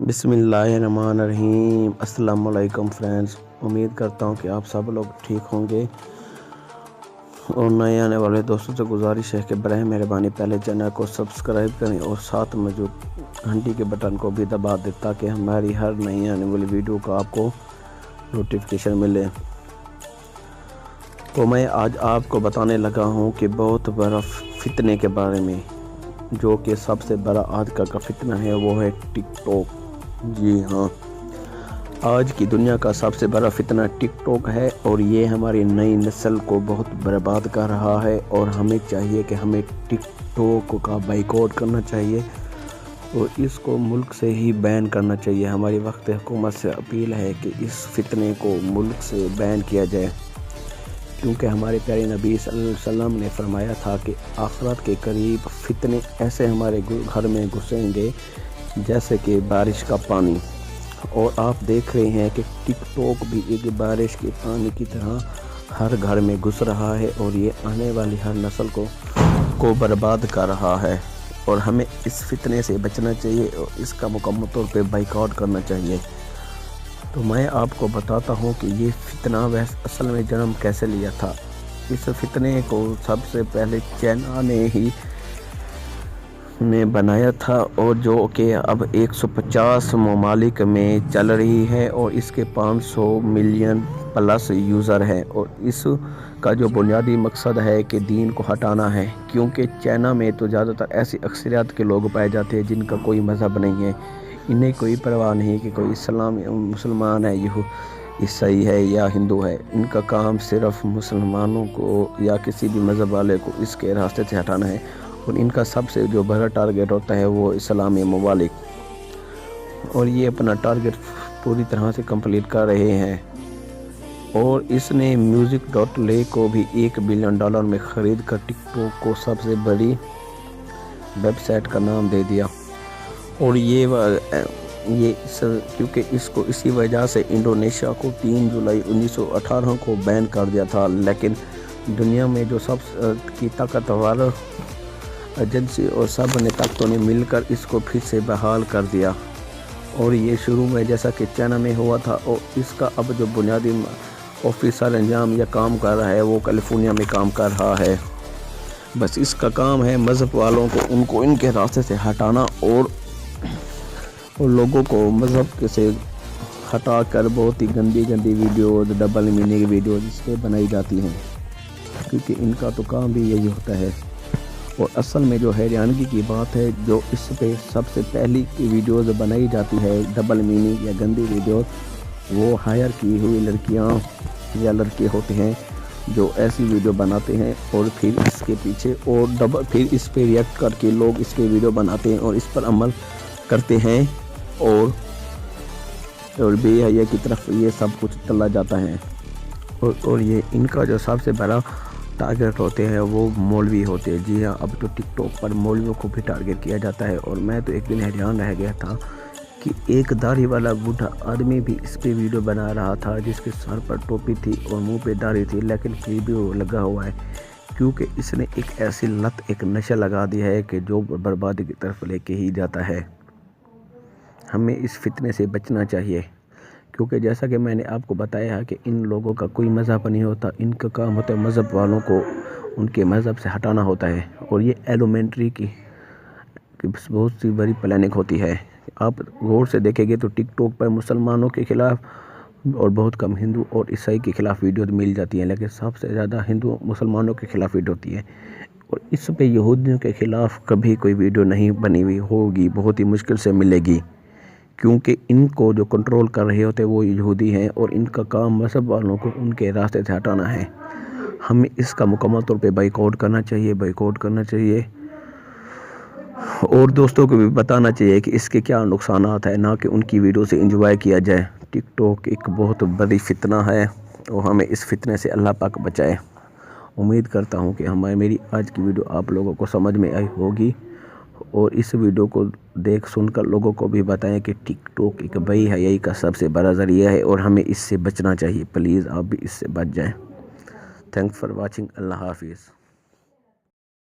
بسم اللہ الرحمن الرحیم۔ السلام علیکم فرینڈز، امید کرتا ہوں کہ آپ سب لوگ ٹھیک ہوں گے، اور نئے آنے والے دوستوں سے گزارش ہے کہ برائے مہربانی پہلے چینل کو سبسکرائب کریں اور ساتھ موجود گھنٹی کے بٹن کو بھی دبا دیں تاکہ ہماری ہر نئی آنے والی ویڈیو کا آپ کو نوٹیفیکیشن ملے۔ تو میں آج آپ کو بتانے لگا ہوں کہ بہت بڑا فتنے کے بارے میں، جو کہ سب سے بڑا آج کا فتنہ ہے، وہ ہے ٹک ٹاک۔ جی ہاں، آج کی دنیا کا سب سے بڑا فتنہ ٹک ٹاک ہے، اور یہ ہماری نئی نسل کو بہت برباد کر رہا ہے، اور ہمیں چاہیے کہ ہمیں ٹک ٹاک کا بائیکاٹ کرنا چاہیے اور اس کو ملک سے ہی بین کرنا چاہیے۔ ہماری وقت حکومت سے اپیل ہے کہ اس فتنے کو ملک سے بین کیا جائے، کیونکہ ہمارے پیارے نبی صلی اللہ علیہ وسلم نے فرمایا تھا کہ آخرت کے قریب فتنے ایسے ہمارے گھر میں گھسیں گے جیسے کہ بارش کا پانی، اور آپ دیکھ رہے ہیں کہ ٹک ٹاک بھی ایک بارش کے پانی کی طرح ہر گھر میں گھس رہا ہے، اور یہ آنے والی ہر نسل کو برباد کر رہا ہے، اور ہمیں اس فتنے سے بچنا چاہیے اور اس کا مکمل طور پہ بائیکاٹ کرنا چاہیے۔ تو میں آپ کو بتاتا ہوں کہ یہ فتنہ اصل میں جنم کیسے لیا تھا۔ اس فتنے کو سب سے پہلے چائنا نے بنایا تھا، اور جو کہ اب 150 ممالک میں چل رہی ہے، اور اس کے 500 ملین پلس یوزر ہیں، اور اس کا جو بنیادی مقصد ہے کہ دین کو ہٹانا ہے، کیونکہ چائنا میں تو زیادہ تر ایسی اکثریت کے لوگ پائے جاتے ہیں جن کا کوئی مذہب نہیں ہے، انہیں کوئی پرواہ نہیں کہ کوئی مسلمان ہے، عیسائی ہے یا ہندو ہے، ان کا کام صرف مسلمانوں کو یا کسی بھی مذہب والے کو اس کے راستے سے ہٹانا ہے، اور ان کا سب سے جو بڑا ٹارگٹ ہوتا ہے وہ اسلامی ممالک، اور یہ اپنا ٹارگٹ پوری طرح سے کمپلیٹ کر رہے ہیں۔ اور اس نے music.ly کو بھی $1 بلین میں خرید کر ٹک ٹاک کو سب سے بڑی ویب سائٹ کا نام دے دیا، اور کیونکہ اس کو اسی وجہ سے انڈونیشیا کو 3 جولائی 1918 کو بین کر دیا تھا، لیکن دنیا میں جو سب کی طاقتور ایجنسی اور سب نے طاقتوں نے مل کر اس کو پھر سے بحال کر دیا، اور یہ شروع میں جیسا کہ چائنا میں ہوا تھا، اور اس کا اب جو بنیادی آفیسر انجام یا کام کر رہا ہے وہ کیلیفورنیا میں کام کر رہا ہے۔ بس اس کا کام ہے مذہب والوں کو ان کے راستے سے ہٹانا، اور لوگوں کو مذہب سے ہٹا کر بہت ہی گندی ویڈیوز، ڈبل میننگ ویڈیوز اس پہ بنائی جاتی ہیں، کیونکہ ان کا تو کام بھی یہی ہوتا ہے۔ اور اصل میں جو حیرانگی کی بات ہے، جو اس پہ سب سے پہلی ویڈیوز بنائی جاتی ہے ڈبل میننگ یا گندی ویڈیوز، وہ ہائر کی ہوئی لڑکیاں یا لڑکے ہوتے ہیں جو ایسی ویڈیو بناتے ہیں، اور پھر اس کے پیچھے پھر اس پہ ریئیکٹ کر کے لوگ اس پہ ویڈیو بناتے ہیں اور اس پر عمل کرتے ہیں، اور بے حیا کی طرف یہ سب کچھ چلا جاتا ہے، اور یہ ان کا جو سب سے بڑا ٹارگٹ ہوتے ہیں وہ مولوی ہوتے ہیں۔ جی ہاں، اب تو ٹک ٹاک پر مولویوں کو بھی ٹارگٹ کیا جاتا ہے، اور میں تو ایک دن حیران رہ گیا تھا کہ ایک داڑھی والا بوڑھا آدمی بھی اس پہ ویڈیو بنا رہا تھا، جس کے سر پر ٹوپی تھی اور منہ پہ داڑھی تھی، لیکن پھر بھی وہ لگا ہوا ہے، کیونکہ اس نے ایک ایسی لت، ایک نشہ لگا دیا ہے کہ جو بربادی کی طرف لے کے ہی جاتا ہے۔ ہمیں اس فتنے سے بچنا چاہیے، کیونکہ جیسا کہ میں نے آپ کو بتایا ہے کہ ان لوگوں کا کوئی مذہب نہیں ہوتا، ان کا کام ہوتا ہے مذہب والوں کو ان کے مذہب سے ہٹانا ہوتا ہے، اور یہ ایلومنٹری کی بہت سی بڑی پلاننگ ہوتی ہے۔ آپ غور سے دیکھیں گے تو ٹک ٹاک پر مسلمانوں کے خلاف اور بہت کم ہندو اور عیسائی کے خلاف ویڈیو مل جاتی ہیں، لیکن سب سے زیادہ ہندو مسلمانوں کے خلاف ویڈیو ہوتی ہے، اور اس پہ یہودیوں کے خلاف کبھی کوئی ویڈیو نہیں بنی ہوئی ہوگی، بہت ہی مشکل سے ملے گی، کیونکہ ان کو جو کنٹرول کر رہے ہوتے ہیں وہ یہودی ہیں، اور ان کا کام مذہب والوں کو ان کے راستے سے ہٹانا ہے۔ ہمیں اس کا مکمل طور پہ بائیکاٹ کرنا چاہیے، اور دوستوں کو بھی بتانا چاہیے کہ اس کے کیا نقصانات ہیں، نہ کہ ان کی ویڈیو سے انجوائے کیا جائے۔ ٹک ٹاک ایک بہت بڑی فتنہ ہے، اور ہمیں اس فتنے سے اللہ پاک بچائے۔ امید کرتا ہوں کہ میری آج کی ویڈیو آپ لوگوں کو سمجھ میں آئی ہوگی، اور اس ویڈیو کو سن کر لوگوں کو بھی بتائیں کہ ٹک ٹاک ایک بے حیائی کا سب سے بڑا ذریعہ ہے، اور ہمیں اس سے بچنا چاہیے۔ پلیز آپ بھی اس سے بچ جائیں۔ Thanks for watching. اللہ حافظ۔